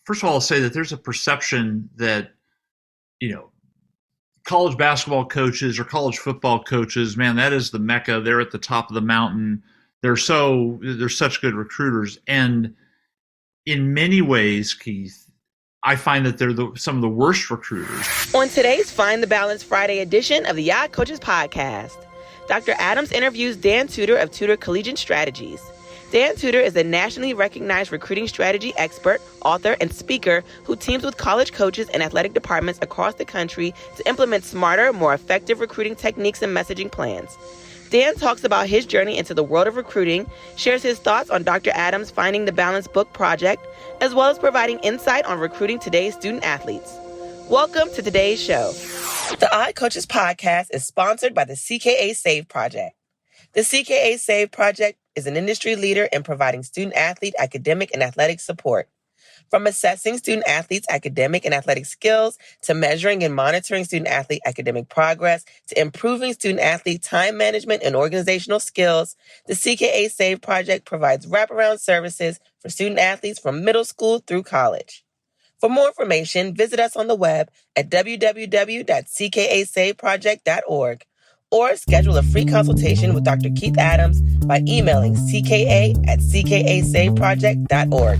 first of all, I'll say that there's a perception that, you know, college basketball coaches or college football coaches, man, that is the mecca. They're at the top of the mountain. They're such good recruiters. And in many ways, Keith, I find that they're some of the worst recruiters. On today's Find the Balance Friday edition of the Yacht Coaches Podcast, Dr. Adams interviews Dan Tudor of Tudor Collegiate Strategies. Dan Tudor is a nationally recognized recruiting strategy expert, author, and speaker who teams with college coaches and athletic departments across the country to implement smarter, more effective recruiting techniques and messaging plans. Dan talks about his journey into the world of recruiting, shares his thoughts on Dr. Adams' Finding the Balance book project, as well as providing insight on recruiting today's student athletes. Welcome to today's show. The Odd Coaches Podcast is sponsored by the CKA Save Project. The CKA Save Project is an industry leader in providing student-athlete academic and athletic support. From assessing student-athletes' academic and athletic skills, to measuring and monitoring student-athlete academic progress, to improving student-athlete time management and organizational skills, the CKA Save Project provides wraparound services for student-athletes from middle school through college. For more information, visit us on the web at www.ckasaveproject.org or schedule a free consultation with Dr. Keith Adams by emailing cka@ckasaveproject.org.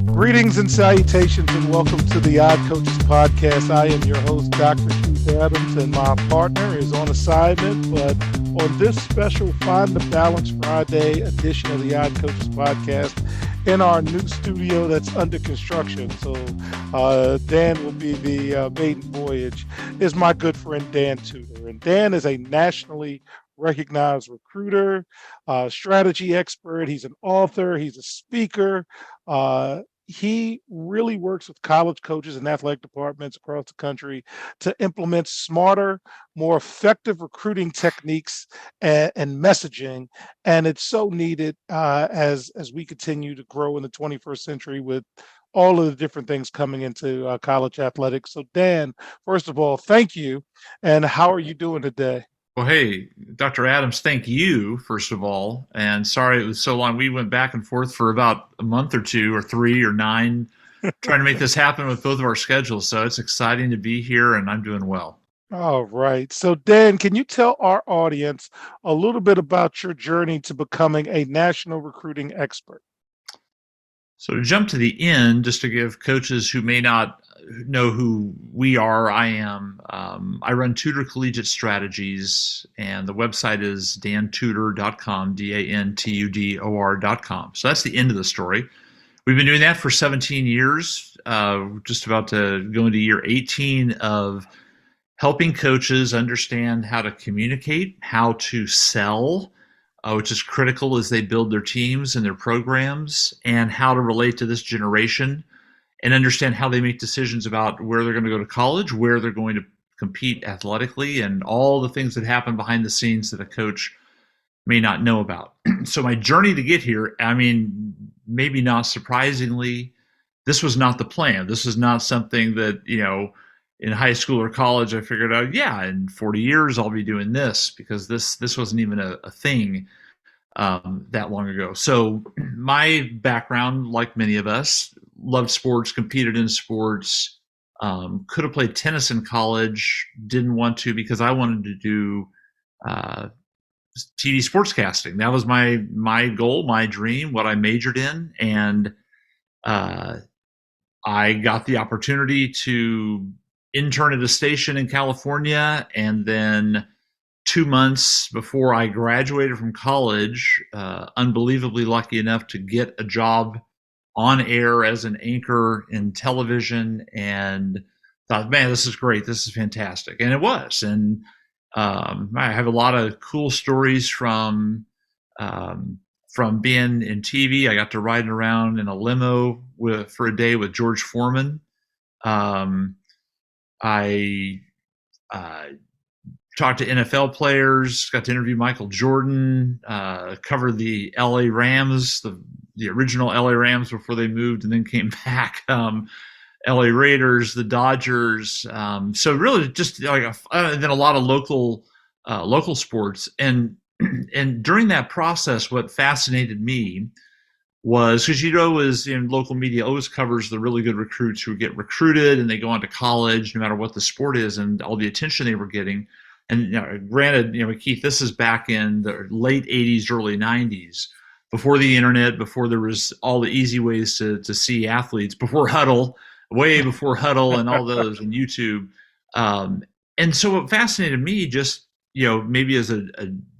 Greetings and salutations and welcome to the Odd Coaches Podcast. I am your host, Dr. Keith Adams, and my partner is on assignment, but on this special Find the Balance Friday edition of the Odd Coaches Podcast in our new studio that's under construction. So Dan will be the maiden voyage, is my good friend Dan Tudor. And Dan is a nationally recognized recruiter, strategy expert. He's an author. He's a speaker. He really works with college coaches and athletic departments across the country to implement smarter, more effective recruiting techniques and messaging. And it's so needed as we continue to grow in the 21st century with all of the different things coming into college athletics. So Dan, first of all, thank you. And how are you doing today? Well, hey, Dr. Adams, thank you, first of all. And sorry it was so long. We went back and forth for about a month or two or 3 or 9 trying to make this happen with both of our schedules. So it's exciting to be here, and I'm doing well. All right. So, Dan, can you tell our audience a little bit about your journey to becoming a national recruiting expert? So to jump to the end, just to give coaches who may not know who we are, I run Tudor Collegiate Strategies, and the website is dantudor.com, DANTUDOR.com. So that's the end of the story. We've been doing that for 17 years, just about to go into year 18 of helping coaches understand how to communicate, how to sell, which is critical as they build their teams and their programs, and how to relate to this generation and understand how they make decisions about where they're going to go to college, where they're going to compete athletically, and all the things that happen behind the scenes that a coach may not know about. So my journey to get here, I mean, maybe not surprisingly, this was not the plan. This is not something that, in high school or college, I figured out, in 40 years, I'll be doing this, because this wasn't even a thing that long ago. So my background, like many of us, loved sports, competed in sports, could have played tennis in college, didn't want to because I wanted to do TV sportscasting. That was my goal, my dream, what I majored in. And I got the opportunity to intern at a station in California, and then 2 months before I graduated from college, unbelievably lucky enough to get a job on air as an anchor in television, and thought, man, this is great. This is fantastic. And it was. And I have a lot of cool stories from being in TV. I got to ride around in a limo for a day with George Foreman. I talked to NFL players, got to interview Michael Jordan, covered the LA Rams, the original LA Rams before they moved and then came back, LA Raiders, the Dodgers. So really just then a lot of local sports. And during that process, what fascinated me was because as in local media always covers the really good recruits who get recruited and they go on to college, no matter what the sport is, and all the attention they were getting. And granted, Keith, this is back in the late '80s, early '90s, before the internet, before there was all the easy ways to see athletes, before Huddle, way before Huddle and all those, and YouTube. And so what fascinated me, just maybe as a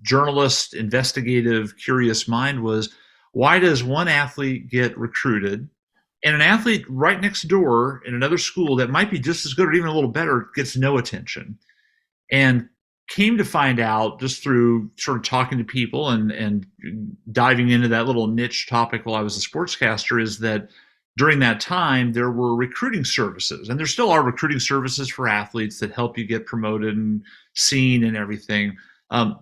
journalist, investigative, curious mind, was why does one athlete get recruited and an athlete right next door in another school that might be just as good or even a little better gets no attention? And came to find out just through sort of talking to people and diving into that little niche topic while I was a sportscaster, is that during that time there were recruiting services, and there still are recruiting services for athletes that help you get promoted and seen and everything.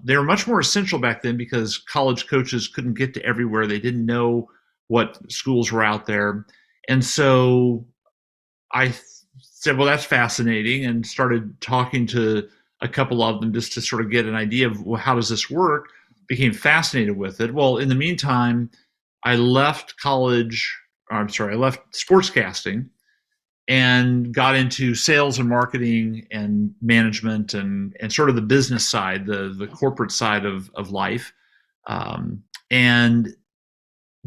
They were much more essential back then because college coaches couldn't get to everywhere. They didn't know what schools were out there. And so I said, well, that's fascinating, and started talking to a couple of them just to sort of get an idea of, well, how does this work? Became fascinated with it. Well, in the meantime, I left sportscasting and got into sales and marketing and management and sort of the business side, the corporate side of life. And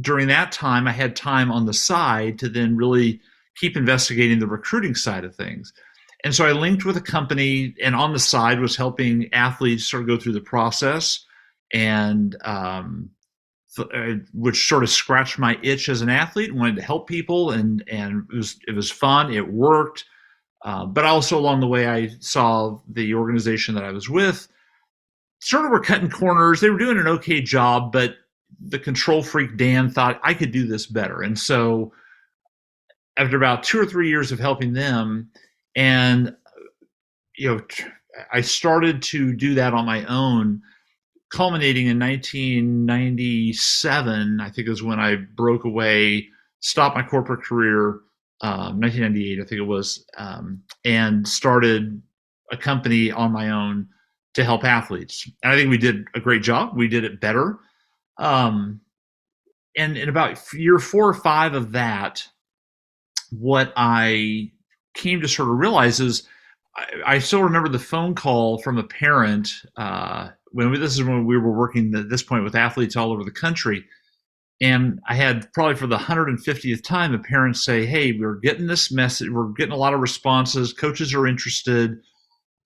during that time, I had time on the side to then really keep investigating the recruiting side of things. And so I linked with a company, and on the side was helping athletes sort of go through the process, and which sort of scratched my itch as an athlete and wanted to help people, and it was fun. It worked. But also along the way, I saw the organization that I was with sort of were cutting corners. They were doing an okay job, but the control freak Dan thought I could do this better. And so after about 2 or 3 years of helping them, and I started to do that on my own, culminating in 1997, I think is when I broke away, stopped my corporate career, 1998, I think it was, and started a company on my own to help athletes. And I think we did a great job. We did it better. And in about year 4 or 5 of that, what I came to sort of realize is I still remember the phone call from a parent this is when we were working at this point with athletes all over the country. And I had probably for the 150th time a parent say, hey, we're getting this message. We're getting a lot of responses. Coaches are interested,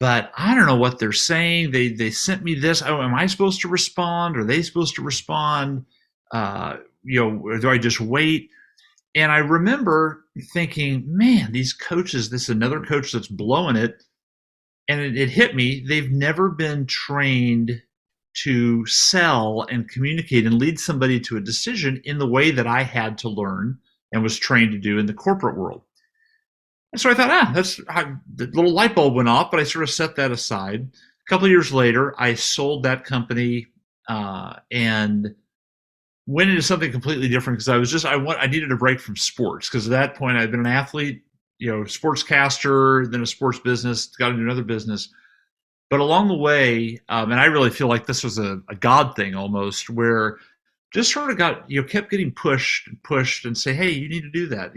but I don't know what they're saying. They sent me this. Oh, am I supposed to respond? Are they supposed to respond? Or do I just wait? And I remember thinking, man, these coaches, this is another coach that's blowing it. And it hit me. They've never been trained to sell and communicate and lead somebody to a decision in the way that I had to learn and was trained to do in the corporate world. And so I thought, the little light bulb went off, but I sort of set that aside. A couple of years later, I sold that company and went into something completely different because I needed a break from sports, because at that point I'd been an athlete, sportscaster, then a sports business, got into another business. But along the way, and I really feel like this was a God thing almost, where just sort of kept getting pushed and say, hey, you need to do that.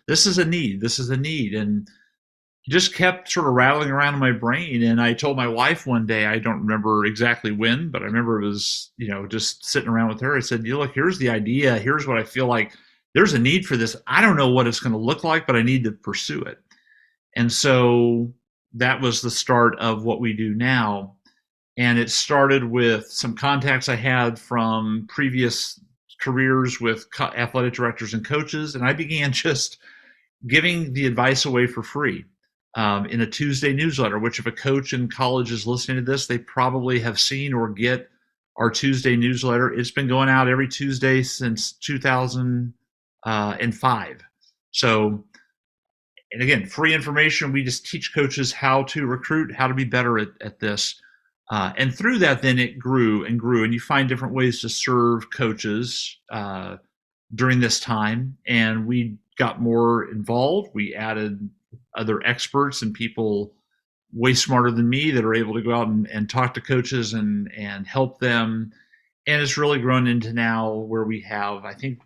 This is a need. And just kept sort of rattling around in my brain. And I told my wife one day, I don't remember exactly when, but I remember it was, just sitting around with her. I said, look, here's the idea. Here's what I feel like. There's a need for this. I don't know what it's going to look like, but I need to pursue it. And so that was the start of what we do now. And it started with some contacts I had from previous careers with athletic directors and coaches. And I began just giving the advice away for free in a Tuesday newsletter, which if a coach in college is listening to this, they probably have seen or get our Tuesday newsletter. It's been going out every Tuesday since 2005. So, and again, free information. We just teach coaches how to recruit, how to be better at this. And through that, then it grew and grew. And you find different ways to serve coaches during this time. And we got more involved. We added other experts and people way smarter than me that are able to go out and talk to coaches and help them. And it's really grown into now where we have, I think,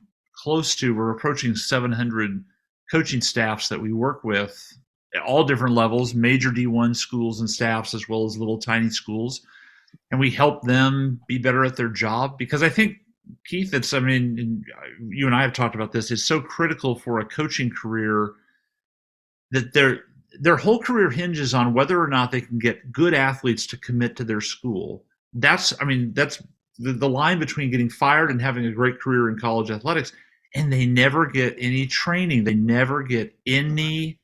we're approaching 700 coaching staffs that we work with at all different levels, major D1 schools and staffs, as well as little tiny schools. And we help them be better at their job, because I think, Keith, I mean, you and I have talked about this, it's so critical for a coaching career that their whole career hinges on whether or not they can get good athletes to commit to their school. That's the line between getting fired and having a great career in college athletics. And they never get any training. They never get any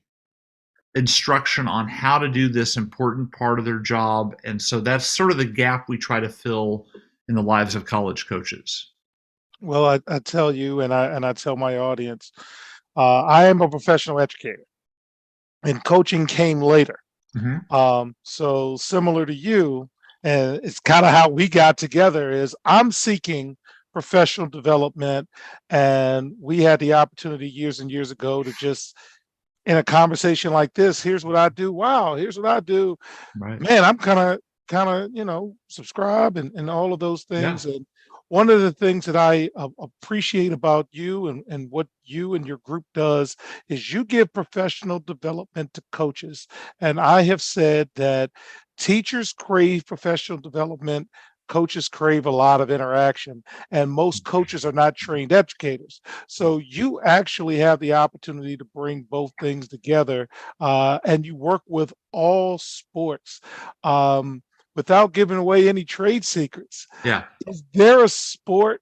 instruction on how to do this important part of their job. And so that's sort of the gap we try to fill in the lives of college coaches. Well, I tell you, and I tell my audience, I am a professional educator, and coaching came later. So similar to you, and it's kind of how we got together, is I'm seeking professional development, and we had the opportunity years and years ago to just, in a conversation like this, here's what I do. Wow, here's what I do. Right. Man, I'm kind of, subscribe and all of those things. Yeah. And one of the things that I appreciate about you and what you and your group does is you give professional development to coaches. And I have said that teachers crave professional development. Coaches crave a lot of interaction, and most coaches are not trained educators. So you actually have the opportunity to bring both things together, and you work with all sports. Without giving away any trade secrets, yeah, is there a sport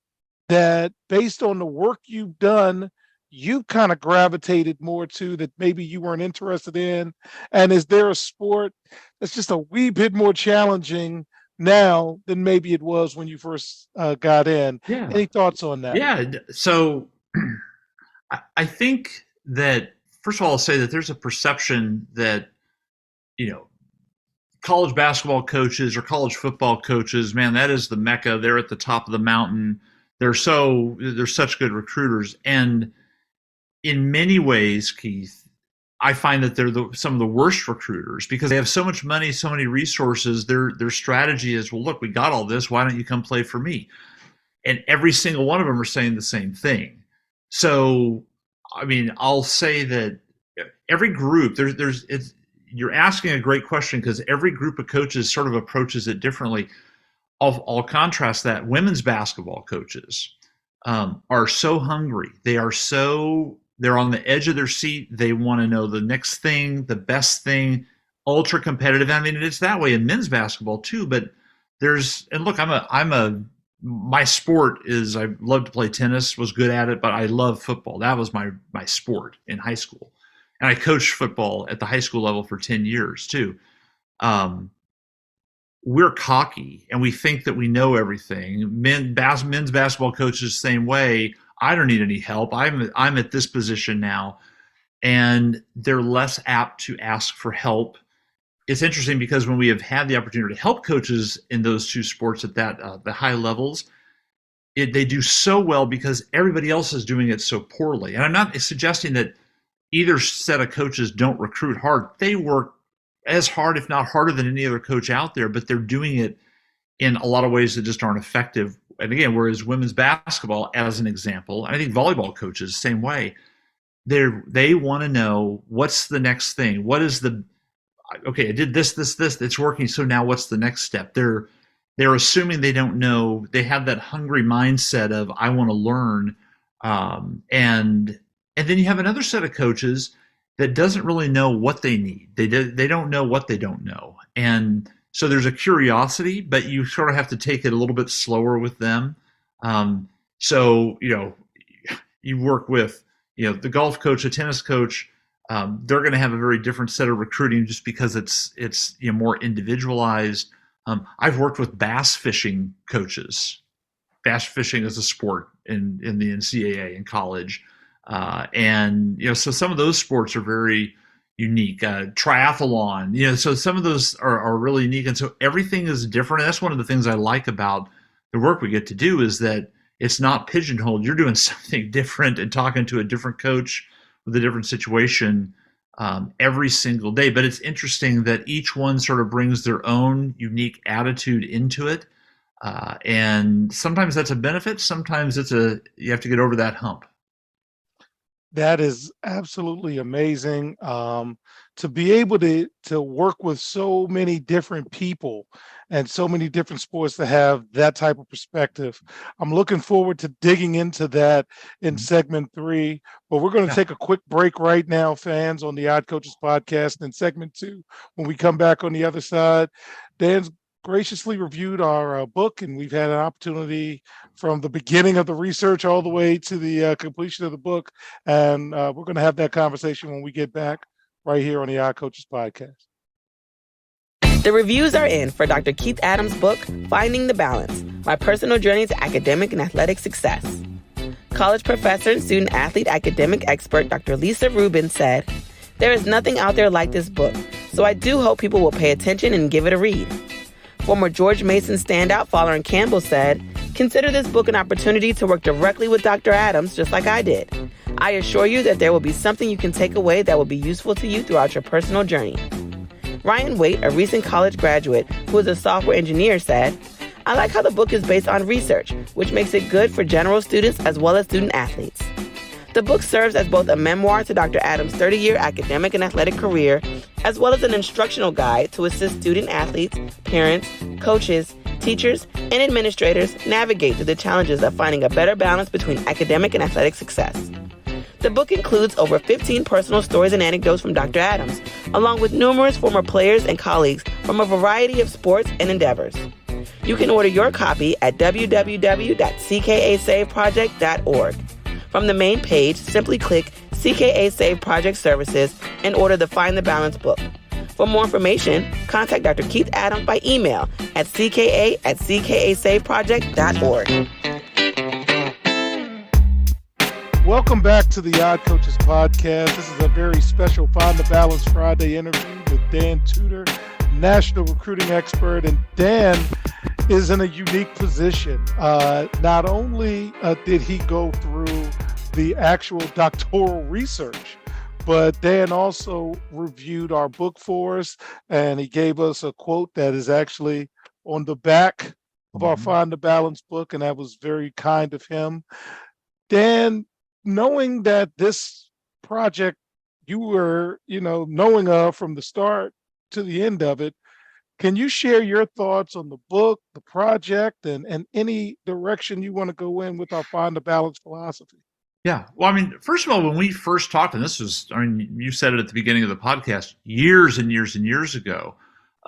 that, based on the work you've done, you've kind of gravitated more to, that maybe you weren't interested in? And is there a sport that's just a wee bit more challenging now than maybe it was when you first got in? Yeah. Any thoughts on that? Yeah. So I think that, first of all, I'll say that there's a perception that, college basketball coaches or college football coaches, man, that is the mecca. They're at the top of the mountain. They're such good recruiters. And in many ways, Keith, I find that they're some of the worst recruiters, because they have so much money, so many resources. Their strategy is, well, look, we got all this. Why don't you come play for me? And every single one of them are saying the same thing. So, I mean, I'll say that every group, you're asking a great question, because every group of coaches sort of approaches it differently. I'll contrast that. Women's basketball coaches are so hungry. They're on the edge of their seat. They want to know the next thing, the best thing, ultra competitive. I mean, it's that way in men's basketball too. But look, my sport is, I love to play tennis, was good at it, but I love football. That was my sport in high school. And I coached football at the high school level for 10 years too. We're cocky and we think that we know everything. Men's basketball coaches, same way. I don't need any help. I'm at this position now, and they're less apt to ask for help. It's interesting, because when we have had the opportunity to help coaches in those two sports at the high levels, they do so well because everybody else is doing it so poorly. And I'm not suggesting that either set of coaches don't recruit hard. They work as hard, if not harder, than any other coach out there, but they're doing it in a lot of ways that just aren't effective. And again, whereas women's basketball, as an example, and I think volleyball coaches, same way, they want to know, what's the next thing? Okay, I did this, it's working. So now what's the next step? They're assuming they don't know. They have that hungry mindset of, I want to learn. And then you have another set of coaches that doesn't really know what they need. They don't know what they don't know. And so there's a curiosity, but you sort of have to take it a little bit slower with them. So, you work with, the golf coach, a tennis coach, they're going to have a very different set of recruiting, just because it's more individualized. I've worked with bass fishing coaches. Bass fishing is a sport in the NCAA in college. And so some of those sports are very unique. Triathlon, so some of those are really unique. And so everything is different. And that's one of the things I like about the work we get to do, is that it's not pigeonholed. You're doing something different and talking to a different coach with a different situation every single day. But it's interesting that each one sort of brings their own unique attitude into it. And sometimes that's a benefit. Sometimes you have to get over that hump. That is absolutely amazing. To be able to work with so many different people and so many different sports to have that type of perspective. I'm looking forward to digging into that in Mhm. segment 3. But we're going to Yeah. take a quick break right now, fans, on the Odd Coaches podcast. In segment 2, when we come back on the other side, Dan's graciously reviewed our book, and we've had an opportunity from the beginning of the research all the way to the completion of the book, and we're going to have that conversation when we get back right here on the Our Coaches podcast. The reviews are in for Dr. Keith Adams' book, Finding the Balance, My Personal Journey to Academic and Athletic Success. College professor and student athlete academic expert Dr. Lisa Rubin said, "There is nothing out there like this book, so I do hope people will pay attention and give it a read." Former George Mason standout Fallon Campbell said, "Consider this book an opportunity to work directly with Dr. Adams, just like I did. I assure you that there will be something you can take away that will be useful to you throughout your personal journey." Ryan Waite, a recent college graduate who is a software engineer, said, "I like how the book is based on research, which makes it good for general students as well as student athletes." The book serves as both a memoir to Dr. Adams' 30-year academic and athletic career, as well as an instructional guide to assist student athletes, parents, coaches, teachers, and administrators navigate through the challenges of finding a better balance between academic and athletic success. The book includes over 15 personal stories and anecdotes from Dr. Adams, along with numerous former players and colleagues from a variety of sports and endeavors. You can order your copy at www.ckasaveproject.org. From the main page, simply click CKA Save Project Services and order the Find the Balance book. For more information, contact Dr. Keith Adams by email at cka@ckasaveproject.org. Welcome back to the Odd Coaches podcast. This is a very special Find the Balance Friday interview with Dan Tudor, national recruiting expert. And Dan is in a unique position. Not only did he go through the actual doctoral research, but Dan also reviewed our book for us, and he gave us a quote that is actually on the back of our Find the Balance book, and that was very kind of him. Dan, knowing that this project you were, knowing of from the start to the end of it, can you share your thoughts on the book, the project, and any direction you want to go in with our Find the Balance philosophy? Yeah. Well, I mean, first of all, when we first talked, and this was, I mean, you said it at the beginning of the podcast, years and years and years ago.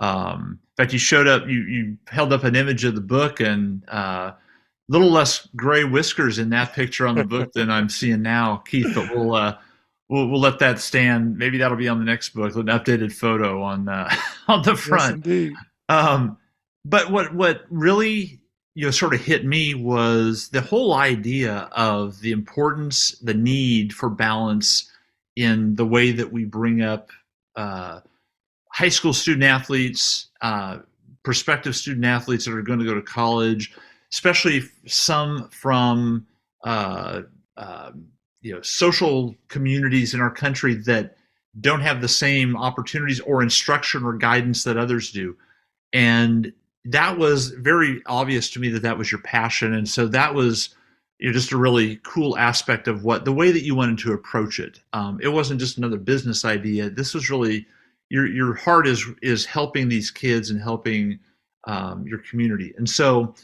In fact, you showed up, you held up an image of the book, and little less gray whiskers in that picture on the book than I'm seeing now, Keith. But we'll let that stand. Maybe that'll be on the next book, an updated photo on on the front. Yes, indeed. But what really sort of hit me was the whole idea of the importance, the need for balance in the way that we bring up high school student athletes, prospective student athletes that are going to go to college, especially some from social communities in our country that don't have the same opportunities or instruction or guidance that others do. And that was very obvious to me that was your passion. And so that was just a really cool aspect of the way that you wanted to approach it. It wasn't just another business idea. This was really your heart is helping these kids and helping your community. And so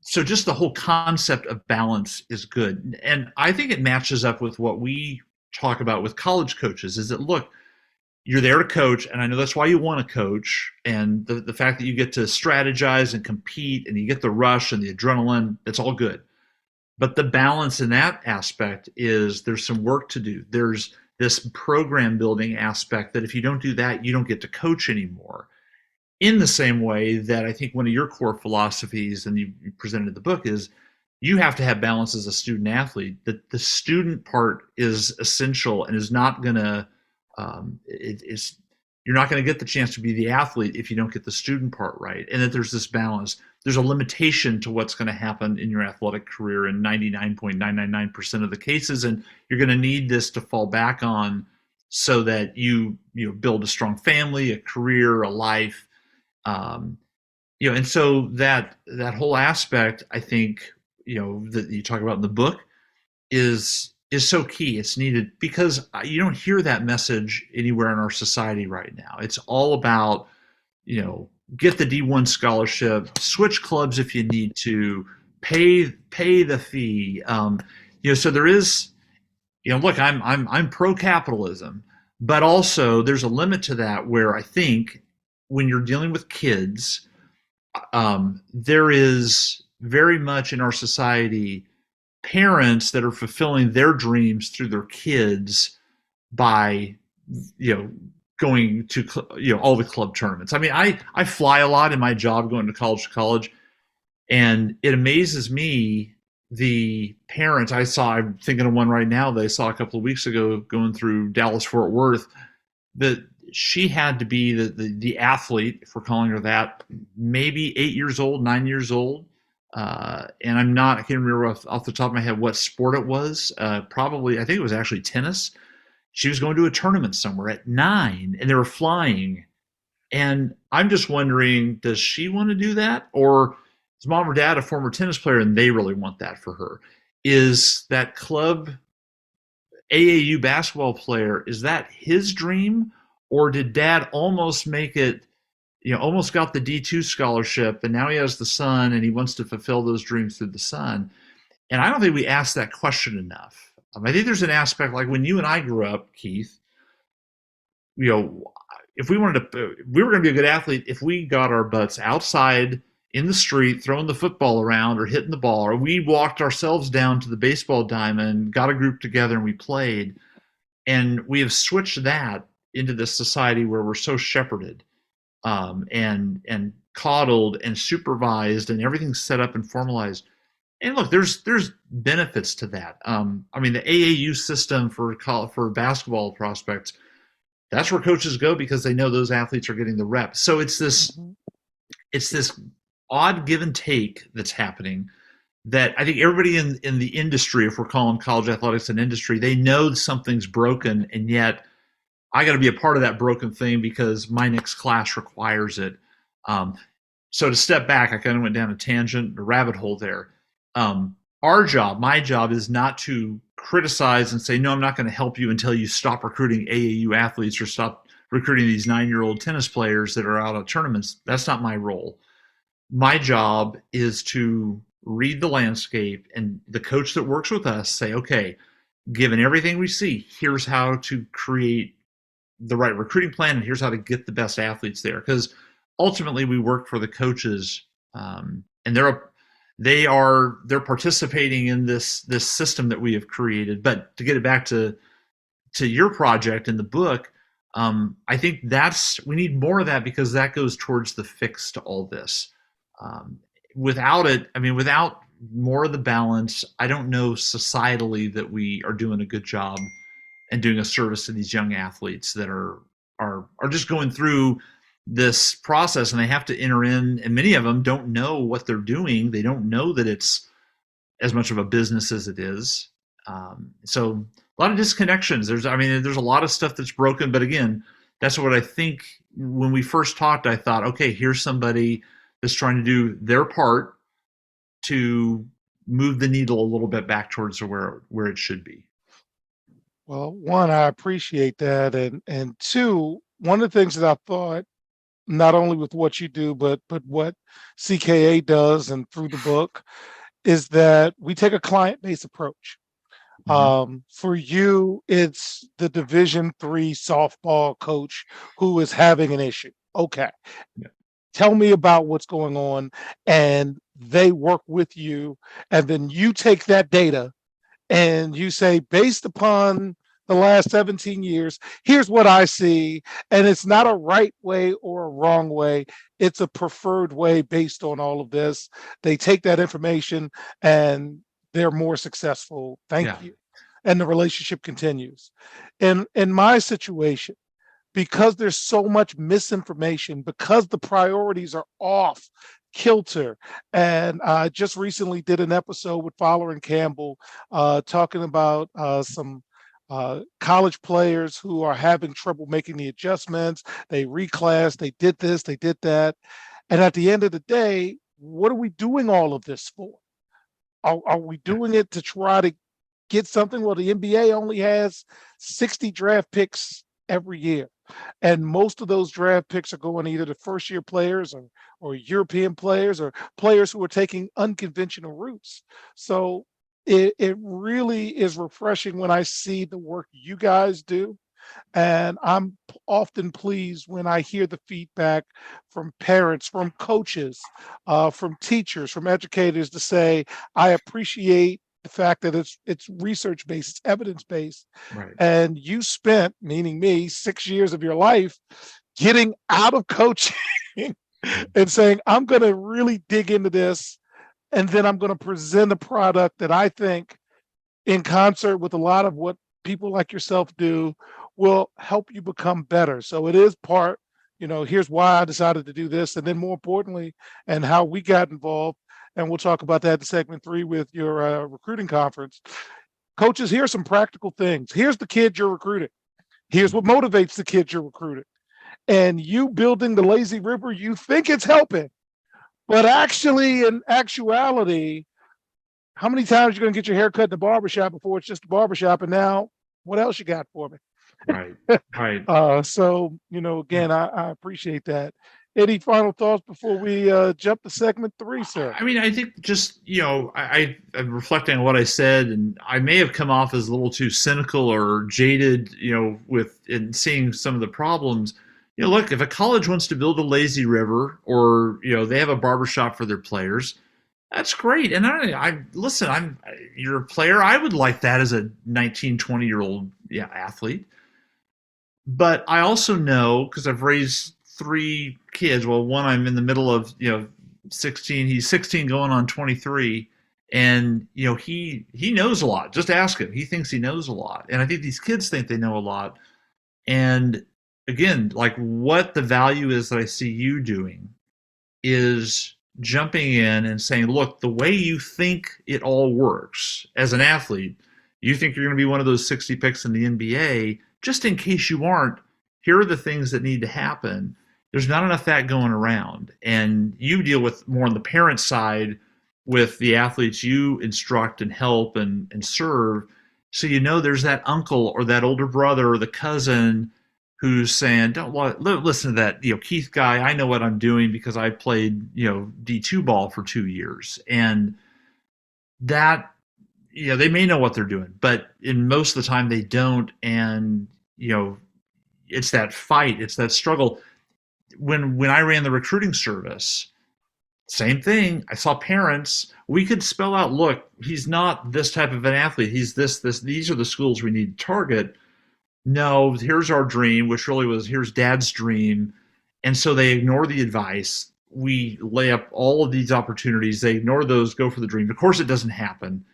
just the whole concept of balance is good. And I think it matches up with what we talk about with college coaches, is that, look, you're there to coach, and I know that's why you want to coach, and the fact that you get to strategize and compete and you get the rush and the adrenaline, that's all good. But the balance in that aspect is there's some work to do. There's this program building aspect that if you don't do that, you don't get to coach anymore. In the same way that I think one of your core philosophies, and you presented in the book, is you have to have balance as a student athlete. That the student part is essential and is not going to you're not going to get the chance to be the athlete if you don't get the student part right. And that there's this balance. There's a limitation to what's going to happen in your athletic career in 99.999% of the cases, and you're going to need this to fall back on so that you build a strong family, a career, a life. And so that whole aspect, I think, that you talk about in the book is is so key. It's needed because you don't hear that message anywhere in our society right now. It's all about, get the D1 scholarship, switch clubs if you need to, pay the fee. So there is, look, I'm pro capitalism, but also there's a limit to that where I think when you're dealing with kids, there is very much in our society parents that are fulfilling their dreams through their kids by going to all the club tournaments. I mean, I fly a lot in my job going to college, and it amazes me the parents I saw. I'm thinking of one right now that I saw a couple of weeks ago going through Dallas Fort Worth, that she had to be the athlete, if we're calling her that, maybe 8 years old, 9 years old. And I can't remember off the top of my head what sport it was. Probably, I think it was actually tennis. She was going to a tournament somewhere at 9, and they were flying. And I'm just wondering, does she want to do that? Or is mom or dad a former tennis player and they really want that for her? Is that club AAU basketball player, is that his dream? Or did dad almost make it, almost got the D2 scholarship, and now he has the son and he wants to fulfill those dreams through the son? And I don't think we ask that question enough. I think there's an aspect like when you and I grew up, Keith, if we were going to be a good athlete, if we got our butts outside in the street, throwing the football around or hitting the ball, or we walked ourselves down to the baseball diamond, got a group together and we played. And we have switched that into this society where we're so shepherded and coddled and supervised, and everything's set up and formalized. And look, there's benefits to that. I mean, the AAU system for basketball prospects, that's where coaches go because they know those athletes are getting the reps. So it's this odd give and take that's happening that I think everybody in the industry, if we're calling college athletics an industry, they know something's broken, and yet I got to be a part of that broken thing because my next class requires it. So to step back, I kind of went down a tangent, a rabbit hole there. My job is not to criticize and say, no, I'm not going to help you until you stop recruiting AAU athletes or stop recruiting these 9-year-old tennis players that are out of tournaments. That's not my role. My job is to read the landscape, and the coach that works with us say, okay, given everything we see, here's how to create the right recruiting plan, and here's how to get the best athletes there. Because ultimately we work for the coaches, and they're participating in this system that we have created. But to get it back to your project in the book, I think we need more of that, because that goes towards the fix to all this. Without more of the balance, I don't know societally that we are doing a good job and doing a service to these young athletes that are just going through this process, and they have to enter in, and many of them don't know what they're doing. They don't know that it's as much of a business as it is. So a lot of disconnections. There's a lot of stuff that's broken, but again, that's what I think when we first talked, I thought, okay, here's somebody that's trying to do their part to move the needle a little bit back towards where it should be. Well, one, I appreciate that. And two, one of the things that I thought, not only with what you do, but what CKA does and through the book, is that we take a client-based approach. Mm-hmm. For you, it's the Division III softball coach who is having an issue. Okay. Yeah. Tell me about what's going on. And they work with you. And then you take that data and you say, based upon the last 17 years, here's what I see. And it's not a right way or a wrong way. It's a preferred way based on all of this. They take that information and they're more successful. Thank you. And the relationship continues. In my situation, because there's so much misinformation, because the priorities are off kilter. And I just recently did an episode with Fowler and Campbell talking about some college players who are having trouble making the adjustments. They reclassed, they did this, they did that. And at the end of the day, what are we doing all of this for? Are we doing it to try to get something. Well, the NBA only has 60 draft picks every year. And most of those draft picks are going either to first year players or European players or players who are taking unconventional routes. So it really is refreshing when I see the work you guys do. And I'm often pleased when I hear the feedback from parents, from coaches, from teachers, from educators to say, I appreciate the fact that it's research based, it's evidence based, Right. and you spent, meaning me, 6 years of your life getting out of coaching and saying, I'm going to really dig into this, and then I'm going to present a product that I think, in concert with a lot of what people like yourself do, will help you become better. So it is part, here's why I decided to do this, and then more importantly, and how we got involved. And we'll talk about that in segment 3 with your recruiting conference. Coaches, here's some practical things. Here's the kid you're recruiting. Here's what motivates the kid you're recruiting. And you building the lazy river, you think it's helping, but actually, in actuality, how many times you're going to get your hair cut in the barbershop before it's just a barbershop? And now, what else you got for me? Right. Right. So, again, I appreciate that. Any final thoughts before we jump to segment 3, sir? I mean, I think just, I'm reflecting on what I said, and I may have come off as a little too cynical or jaded, with in seeing some of the problems. Look, if a college wants to build a lazy river, or, they have a barbershop for their players, that's great. And listen, you're a player. I would like that as a 19, 20-year-old athlete. But I also know, because I've raised 3 kids. Well, one I'm in the middle of, 16. He's 16 going on 23. And, he knows a lot. Just ask him. He thinks he knows a lot. And I think these kids think they know a lot. And again, like, what the value is that I see you doing is jumping in and saying, look, the way you think it all works as an athlete, you think you're going to be one of those 60 picks in the NBA. Just in case you aren't, here are the things that need to happen. There's not enough that going around. And you deal with more on the parent side with the athletes you instruct and help and serve. So there's that uncle or that older brother or the cousin who's saying, don't listen to that, Keith guy. I know what I'm doing because I played, D2 ball for 2 years. And that, they may know what they're doing, but in most of the time they don't. And, it's that fight, it's that struggle. When I ran the recruiting service, same thing. I saw parents, we could spell out, look, he's not this type of an athlete. He's this, these are the schools we need to target. No, here's our dream, which really was, here's dad's dream. And so they ignore the advice. We lay up all of these opportunities. They ignore those, go for the dream. Of course, it doesn't happen.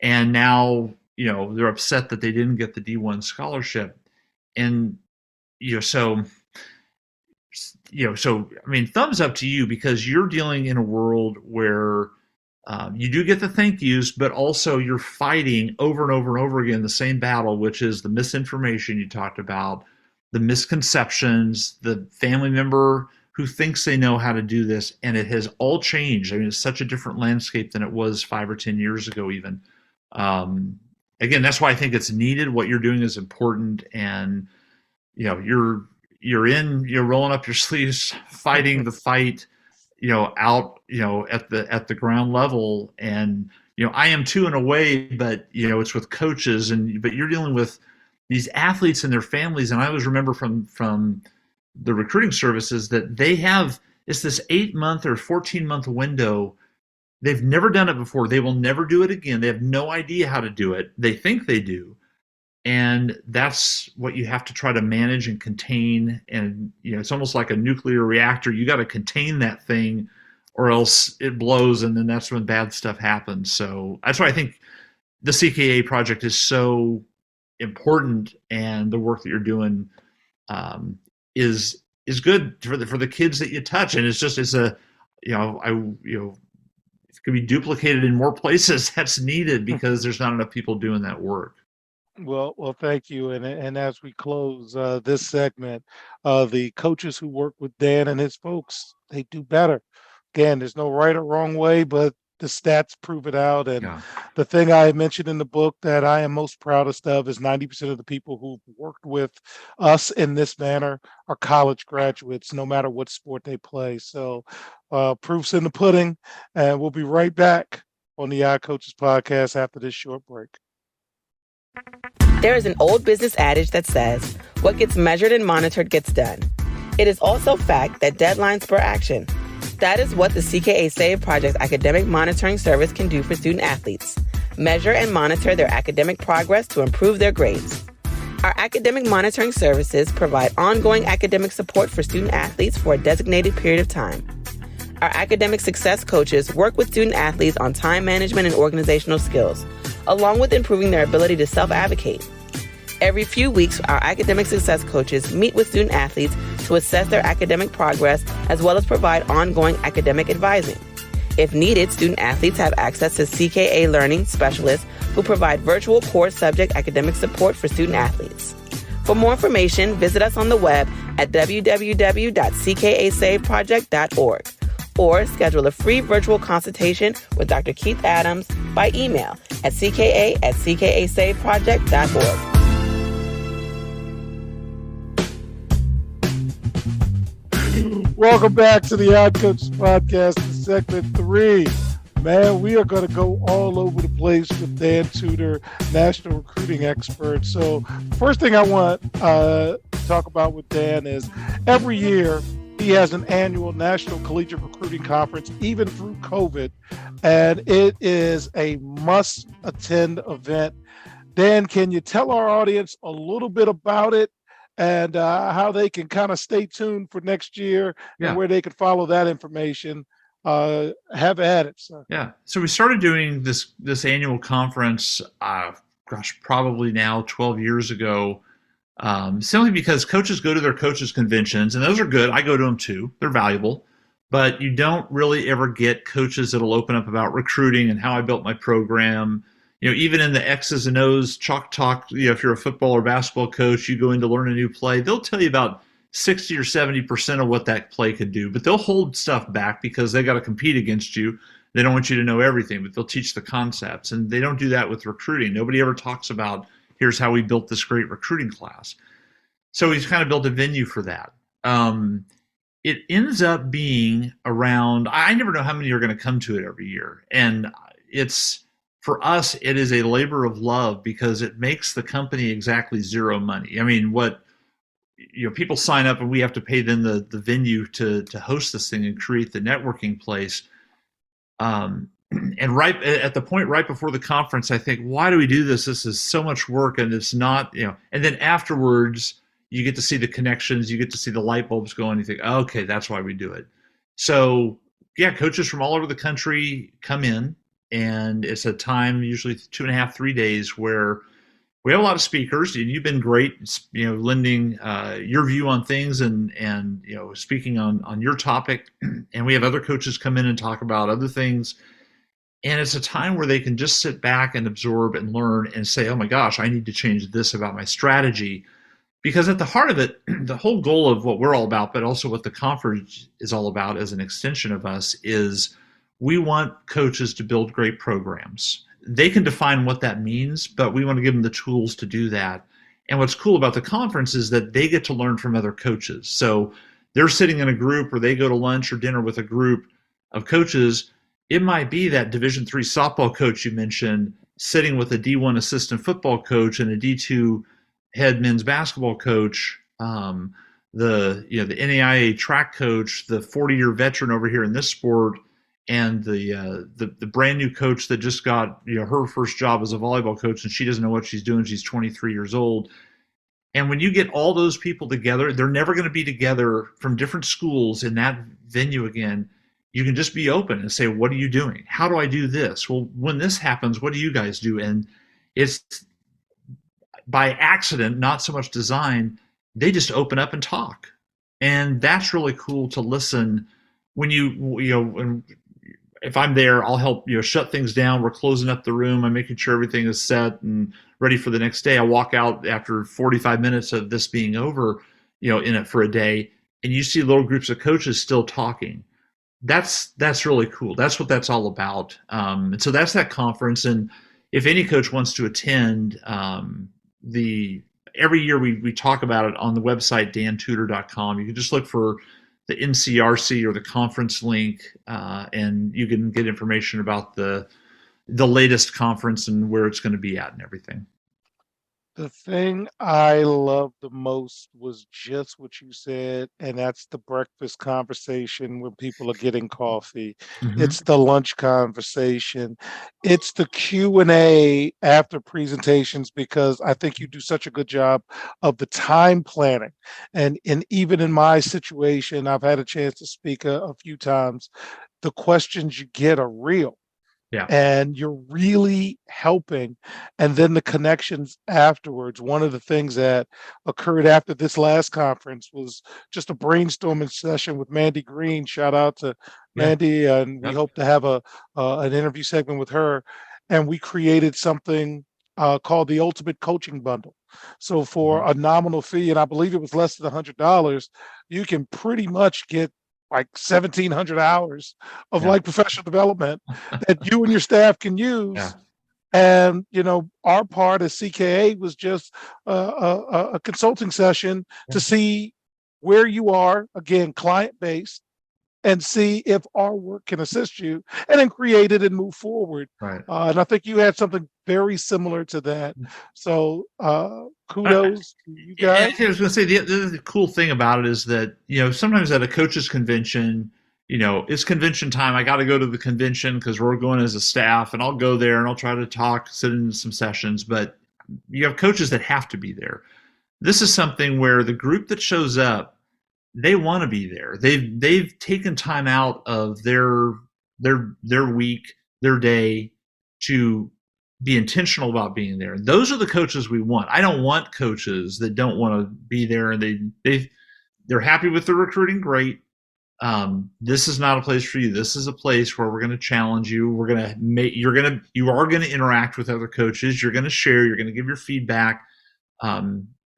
And now, they're upset that they didn't get the D1 scholarship. And, so I mean, thumbs up to you, because you're dealing in a world where you do get the thank yous, but also you're fighting over and over and over again the same battle, which is the misinformation you talked about, the misconceptions, the family member who thinks they know how to do this, and it has all changed. I mean, it's such a different landscape than it was 5 or 10 years ago even. Again, that's why I think it's needed. What you're doing is important, and you're rolling up your sleeves, fighting the fight, out, at the ground level. And, I am too in a way, but, it's with coaches, but you're dealing with these athletes and their families. And I always remember from the recruiting services that they have, it's this 8-month or 14-month window. They've never done it before. They will never do it again. They have no idea how to do it. They think they do. And that's what you have to try to manage and contain. And, it's almost like a nuclear reactor. You got to contain that thing, or else it blows, and then that's when bad stuff happens. So that's why I think the CKA project is so important, and the work that you're doing is good for the kids that you touch. And it's a, it can be duplicated in more places. That's needed because there's not enough people doing that work. Well, thank you. And as we close this segment, the coaches who work with Dan and his folks, they do better. Again, there's no right or wrong way, but the stats prove it out. And Yeah. the thing I mentioned in the book that I am most proudest of is 90% of the people who've worked with us in this manner are college graduates, no matter what sport they play. So proof's in the pudding, and we'll be right back on the iCoaches podcast after this short break. There is an old business adage that says, what gets measured and monitored gets done. It is also fact that deadlines spur action. That is what the CKA Save Project academic monitoring service can do for student athletes. Measure and monitor their academic progress to improve their grades. Our academic monitoring services provide ongoing academic support for student athletes for a designated period of time. Our academic success coaches work with student athletes on time management and organizational skills, along with improving their ability to self-advocate. Every few weeks, our academic success coaches meet with student athletes to assess their academic progress, as well as provide ongoing academic advising. If needed, student athletes have access to CKA Learning Specialists who provide virtual core subject academic support for student athletes. For more information, visit us on the web at www.ckasaveproject.org or schedule a free virtual consultation with Dr. Keith Adams by email at cka@ckasaveproject.org. Welcome back to the Odd Coaches Podcast, segment 3. Man, we are going to go all over the place with Dan Tudor, national recruiting expert. So first thing I want to talk about with Dan is every year he has an annual National Collegiate Recruiting Conference, even through COVID, and it is a must-attend event. Dan, can you tell our audience a little bit about it and how they can kind of stay tuned for next year and where they can follow that information? Have at it, sir. Yeah. So we started doing this annual conference, probably now 12 years ago, simply because coaches go to their coaches conventions, and those are good. I go to them too. They're valuable. But you don't really ever get coaches that'll open up about recruiting and how I built my program. Even in the X's and O's chalk talk, if you're a football or basketball coach, you go in to learn a new play, they'll tell you about 60 or 70% of what that play could do, but they'll hold stuff back because they got to compete against you. They don't want you to know everything, but they'll teach the concepts. And they don't do that with recruiting. Nobody ever talks about, here's how we built this great recruiting class. So we've kind of built a venue for that. It ends up being around, I never know how many are going to come to it every year. And for us, it is a labor of love because it makes the company exactly zero money. I mean, people sign up and we have to pay them the venue to host this thing and create the networking place. And right at the point right before the conference, I think, why do we do this? This is so much work, and it's not, and then afterwards you get to see the connections, you get to see the light bulbs go on, you think, oh, okay, that's why we do it. So yeah, coaches from all over the country come in, and it's a time, usually 2.5, 3 days, where we have a lot of speakers, and you've been great, lending your view on things and speaking on your topic. And we have other coaches come in and talk about other things. And it's a time where they can just sit back and absorb and learn and say, oh my gosh, I need to change this about my strategy. Because at the heart of it, the whole goal of what we're all about, but also what the conference is all about as an extension of us, is we want coaches to build great programs. They can define what that means, but we want to give them the tools to do that. And what's cool about the conference is that they get to learn from other coaches. So they're sitting in a group, or they go to lunch or dinner with a group of coaches. It might be that Division III softball coach you mentioned sitting with a D1 assistant football coach and a D2 head men's basketball coach, the NAIA track coach, the 40-year veteran over here in this sport, and the brand new coach that just got her first job as a volleyball coach, and she doesn't know what she's doing. She's 23 years old. And when you get all those people together, they're never going to be together from different schools in that venue again. You can just be open and say, what are you doing? How do I do this? Well, when this happens, what do you guys do? And it's by accident, not so much design. They just open up and talk. And that's really cool to listen. When if I'm there, I'll help shut things down. We're closing up the room. I'm making sure everything is set and ready for the next day. I walk out after 45 minutes of this being over, in it for a day, and you see little groups of coaches still talking. that's really cool. That's what that's all about. And so that's that conference. And if any coach wants to attend, the every year we talk about it on the website dantudor.com. You can just look for the NCRC or the conference link, and you can get information about the latest conference and where it's going to be at and everything. The thing I loved the most was just what you said, and that's the breakfast conversation when people are getting coffee. Mm-hmm. It's the lunch conversation. It's the Q&A after presentations, because I think you do such a good job of the time planning. And even in my situation, I've had a chance to speak a few times. The questions you get are real, Yeah. and you're really helping. And then the connections afterwards. One of the things that occurred after this last conference was just a brainstorming session with Mandy Green. Shout out to Yeah. Mandy, and we Yep. hope to have an interview segment with her. And we created something called the Ultimate Coaching Bundle. So for a nominal fee, and I believe it was less than $100, you can pretty much get like 1,700 hours of Yeah. like professional development that you and your staff can use. Yeah. And, you know, our part as CKA was just a consulting session to see where you are, again, client-based, and see if our work can assist you, and then create it and move forward. Right. And I think you had something very similar to that. So kudos to you guys. I was going to say the cool thing about it is that, you know, sometimes at a coaches convention, you know, it's convention time. I got to go to the convention because we're going as a staff, and I'll go there and I'll try to talk, sit in some sessions. But you have coaches that have to be there. This is something where the group that shows up, they want to be there. They've taken time out of their week, their day, to be intentional about being there. Those are the coaches we want. I don't want coaches that don't want to be there and they're happy with the recruiting. Great. This is not a place for you. This is a place where we're going to challenge you. We're going to make you are going to interact with other coaches. You're going to share. You're going to give your feedback.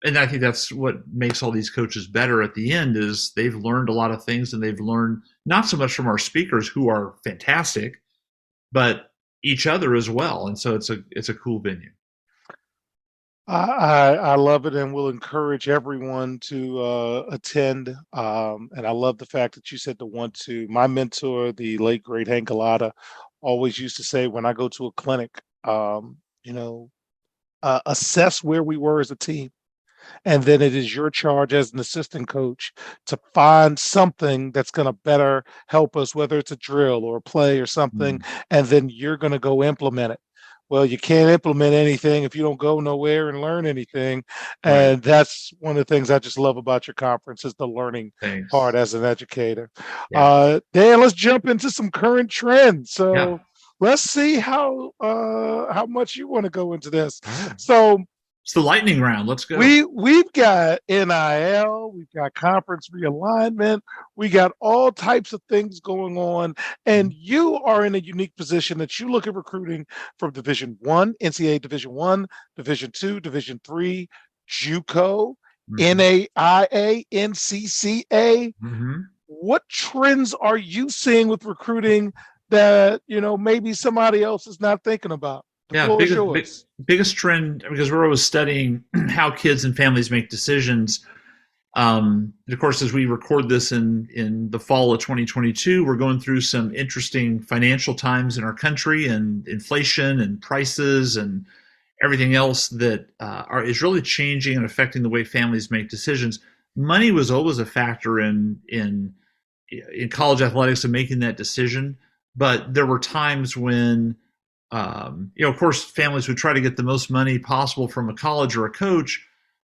And I think that's what makes all these coaches better at the end, is they've learned a lot of things, and they've learned not so much from our speakers, who are fantastic, but each other as well. And so it's a cool venue. I love it, and will encourage everyone to attend. And I love the fact that you said to want to. My mentor, the late great Hank Galata, always used to say, when I go to a clinic, you know, assess where we were as a team. And then it is your charge as an assistant coach to find something that's going to better help us, whether it's a drill or a play or something, and then you're going to go implement it. Well, you can't implement anything if you don't go nowhere and learn anything. And Right. that's one of the things I just love about your conference, is the learning Thanks. part as an educator. Yeah. Dan, let's jump into some current trends. So Yeah. let's see how much you want to go into this. Right. So It's the lightning round. Let's go. we've got NIL, we've got conference realignment, we got all types of things going on, and you are in a unique position that you look at recruiting from Division One, NCAA Division One, Division Two, Division Three, JUCO, NAIA, NCCA. What trends are you seeing with recruiting that, you know, maybe somebody else is not thinking about? The floor is yours. Biggest trend, because we're always studying how kids and families make decisions. Of course, as we record this in the fall of 2022, we're going through some interesting financial times in our country, and inflation and prices and everything else that is really changing and affecting the way families make decisions. Money was always a factor in college athletics and making that decision, but there were times when of course, families would try to get the most money possible from a college or a coach,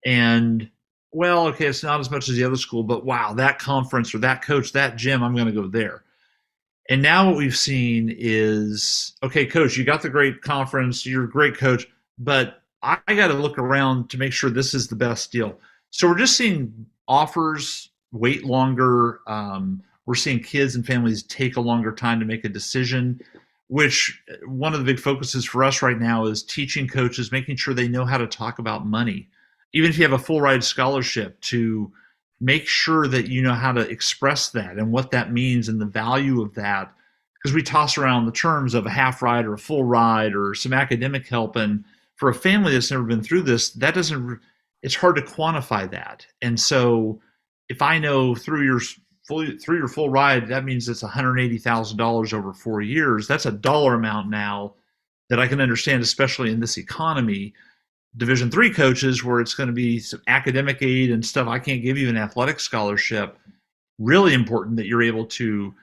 and well, okay, it's not as much as the other school, but wow, that conference or that coach, that gym, I'm going to go there. And now what we've seen is, okay, coach, you got the great conference, you're a great coach, but I got to look around to make sure this is the best deal. So we're just seeing offers wait longer. We're seeing kids and families take a longer time to make a decision, which one of the big focuses for us right now is teaching coaches, making sure they know how to talk about money. Even if you have a full ride scholarship, to make sure that you know how to express that and what that means and the value of that. Because we toss around the terms of a half ride or a full ride or some academic help. And for a family that's never been through this, that doesn't, it's hard to quantify that. And so if I know through your full ride, that means it's $180,000 over 4 years. That's a dollar amount now that I can understand, especially in this economy. Division III coaches, where it's going to be some academic aid and stuff, I can't give you an athletic scholarship. Really important that you're able to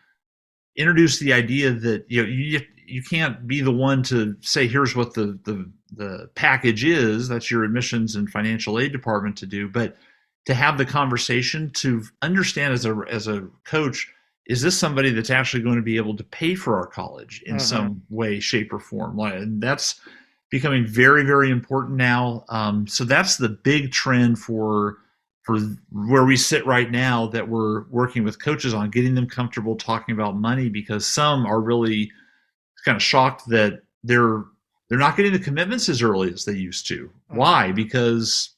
introduce the idea that you can't be the one to say here's what the package is. That's your admissions and financial aid department to do, but to have the conversation, to understand as a coach, is this somebody that's actually going to be able to pay for our college in some way, shape, or form? And that's becoming very, very important now. So that's the big trend for where we sit right now, that we're working with coaches on, getting them comfortable talking about money, because some are really kind of shocked that they're not getting the commitments as early as they used to. Why? Because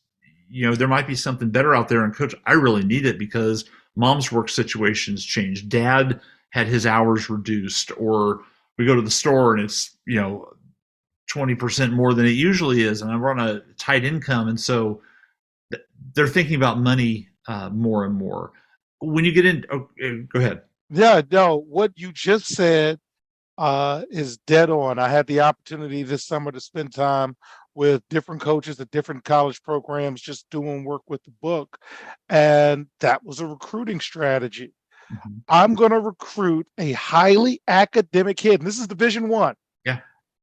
there might be something better out there, and coach, I really need it because mom's work situations changed. Dad had his hours reduced, or we go to the store and it's 20% more than it usually is, and I'm on a tight income, and so they're thinking about money more and more. When you get in, go ahead. Yeah, no, what you just said is dead on. I had the opportunity this summer to spend time with different coaches at different college programs, just doing work with the book, and that was a recruiting strategy. Mm-hmm. I'm going to recruit a highly academic kid, and this is Division I. Yeah.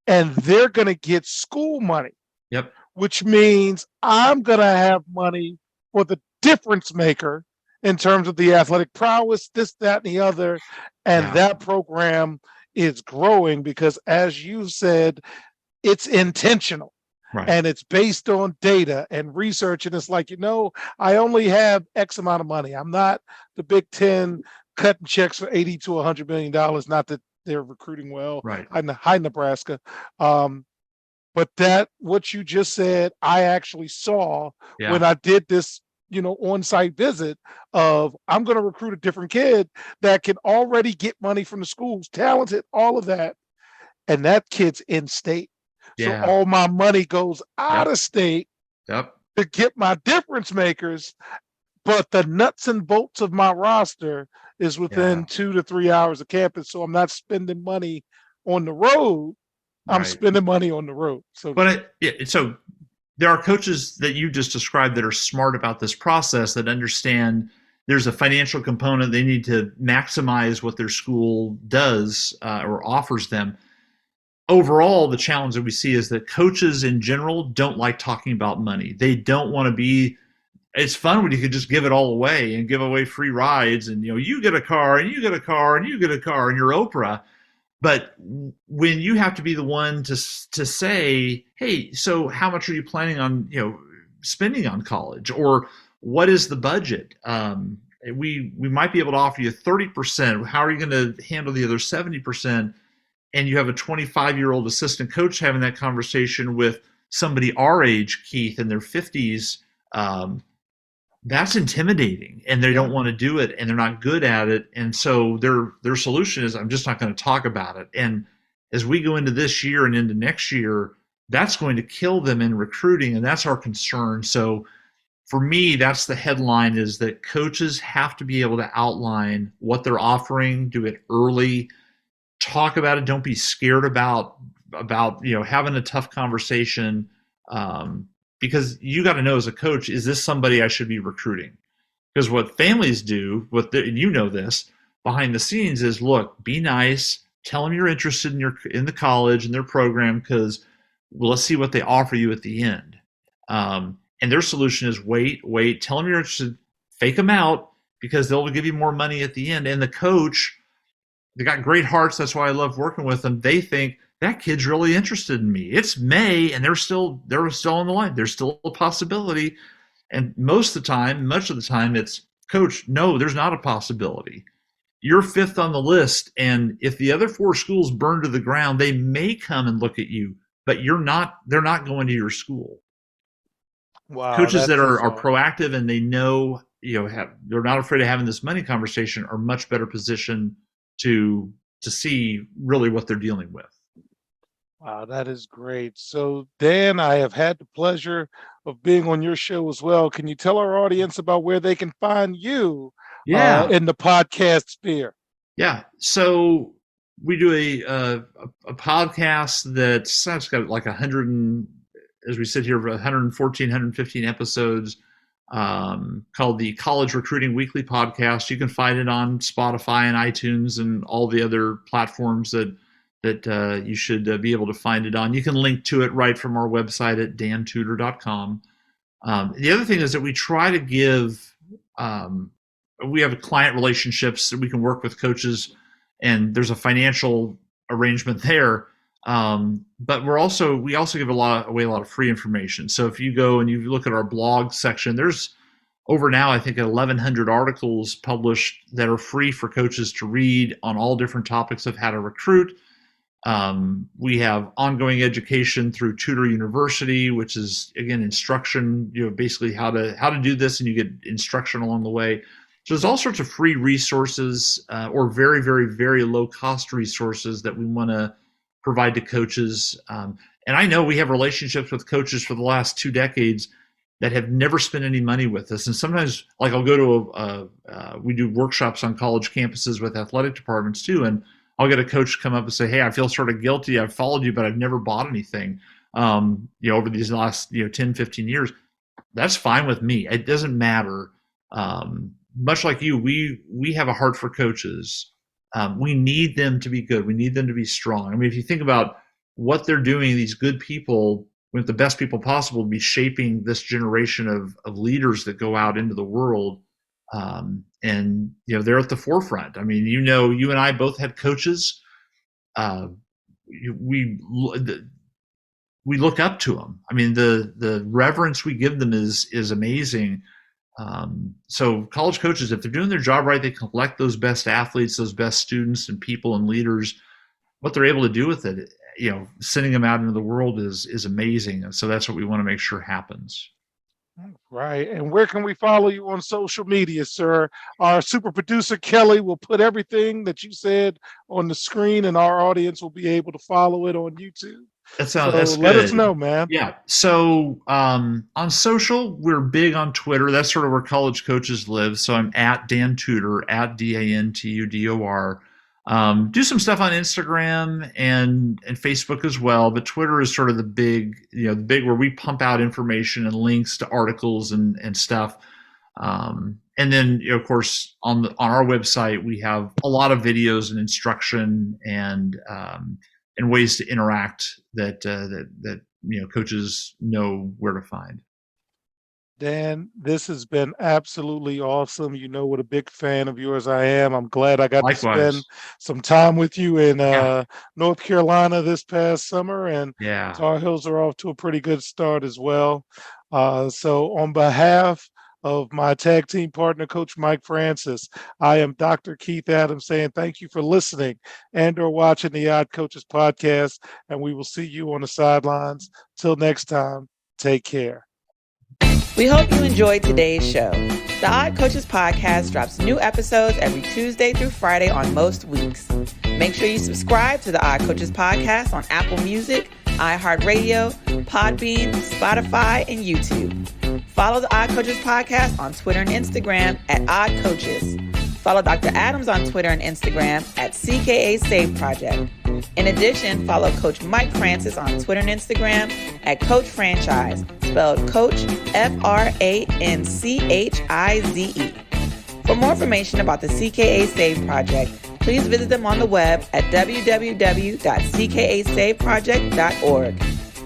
And they're going to get school money. Yep. Which means I'm going to have money for the difference maker in terms of the athletic prowess, this, that, and the other. And that program is growing because, as you said, it's intentional. Right. And it's based on data and research. And it's like, I only have X amount of money. I'm not the Big Ten cutting checks for $80 to $100 million. Not that they're recruiting well. Right. Hi, Nebraska. But that, what you just said, I actually saw when I did this, on-site visit of, I'm going to recruit a different kid that can already get money from the schools, talented, all of that. And that kid's in state. Yeah. So all my money goes out of state to get my difference makers. But the nuts and bolts of my roster is within 2 to 3 hours of campus. So I'm not spending money on the road. I'm spending money on the road. So there are coaches that you just described that are smart about this process, that understand there's a financial component. They need to maximize what their school does or offers them. Overall, the challenge that we see is that coaches in general don't like talking about money. They don't want to be, it's fun when you can just give it all away and give away free rides and, you get a car and you get a car and you get a car and you're Oprah. But when you have to be the one to say, hey, so how much are you planning on, spending on college, or what is the budget? We might be able to offer you 30%. How are you going to handle the other 70%? And you have a 25-year-old assistant coach having that conversation with somebody our age, Keith, in their 50s. That's intimidating, and they don't want to do it, and they're not good at it. And so their solution is, I'm just not going to talk about it. And as we go into this year and into next year, that's going to kill them in recruiting, and that's our concern. So for me, that's the headline, is that coaches have to be able to outline what they're offering, do it early, talk about it. Don't be scared about having a tough conversation. Because you got to know as a coach, is this somebody I should be recruiting? Because what families do, and this behind the scenes, is look, be nice, tell them you're interested in the college and their program, because let's see what they offer you at the end. And their solution is wait, tell them you're interested, fake them out, because they'll give you more money at the end. And the coach, they got great hearts. That's why I love working with them. They think, that kid's really interested in me. It's May, and they're still on the line. There's still a possibility. And much of the time, it's, coach, no, there's not a possibility. You're fifth on the list, and if the other 4 schools burn to the ground, they may come and look at you, but they're not going to your school. Wow. Coaches that are proactive, and they know they're not afraid of having this money conversation are much better positioned to see really what they're dealing with. Wow, that is great. So, Dan, I have had the pleasure of being on your show as well. Can you tell our audience about where they can find you Yeah. in the podcast sphere? Yeah. So we do a podcast that's got like 100 and, as we sit here, 114, 115 episodes, called the College Recruiting Weekly Podcast. You can find it on Spotify and iTunes and all the other platforms that you should be able to find it on. You can link to it right from our website at dantudor.com. The other thing is that we try to give, we have client relationships that we can work with coaches, and there's a financial arrangement there. But we also give away a lot of free information. So if you go and you look at our blog section, there's over now, I think, 1,100 articles published that are free for coaches to read on all different topics of how to recruit. We have ongoing education through Tudor University, which is, again, instruction, basically how to do this, and you get instruction along the way. So there's all sorts of free resources or very, very, very low cost resources that we want to provide to coaches. And I know we have relationships with coaches for the last 2 decades that have never spent any money with us. And sometimes, like, I'll go to we do workshops on college campuses with athletic departments too, and I'll get a coach come up and say, "Hey, I feel sort of guilty. I've followed you, but I've never bought anything, over these last 10, 15 years." That's fine with me. It doesn't matter. Much like you, we have a heart for coaches. We need them to be good. We need them to be strong. I mean, if you think about what they're doing, these good people, with the best people possible, to be shaping this generation of leaders that go out into the world. And they're at the forefront. I mean, you and I both had coaches. We look up to them. I mean, the reverence we give them is amazing. So college coaches, if they're doing their job right, they collect those best athletes, those best students and people and leaders. What they're able to do with it, sending them out into the world is amazing. And so that's what we want to make sure happens. Right. And where can we follow you on social media, sir? Our super producer, Kelly, will put everything that you said on the screen, and our audience will be able to follow it on YouTube. That's good. Let us know, man. Yeah. So on social, we're big on Twitter. That's sort of where college coaches live. So I'm at Dan Tudor, at DANTUDOR. Do some stuff on Instagram and Facebook as well, but Twitter is sort of the big where we pump out information and links to articles and stuff. And then, of course, on our website, we have a lot of videos and instruction and ways to interact that coaches know where to find. Dan, this has been absolutely awesome. You know what a big fan of yours I am. I'm glad I got to spend some time with you in North Carolina this past summer, and Tar Heels are off to a pretty good start as well. So on behalf of my tag team partner, Coach Mike Francis, I am Dr. Keith Adams saying thank you for listening and or watching the Odd Coaches podcast, and we will see you on the sidelines. Till next time, take care. We hope you enjoyed today's show. The Odd Coaches podcast drops new episodes every Tuesday through Friday on most weeks. Make sure you subscribe to the Odd Coaches podcast on Apple Music, iHeartRadio, Podbean, Spotify, and YouTube. Follow the Odd Coaches podcast on Twitter and Instagram at Odd Coaches. Follow Dr. Adams on Twitter and Instagram at CKA Save Project. In addition, follow Coach Mike Francis on Twitter and Instagram at Coach Franchise, spelled Coach FRANCHIZE. For more information about the CKA Save Project, please visit them on the web at www.ckasaveproject.org.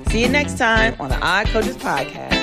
See you next time on the Odd Coaches Podcast.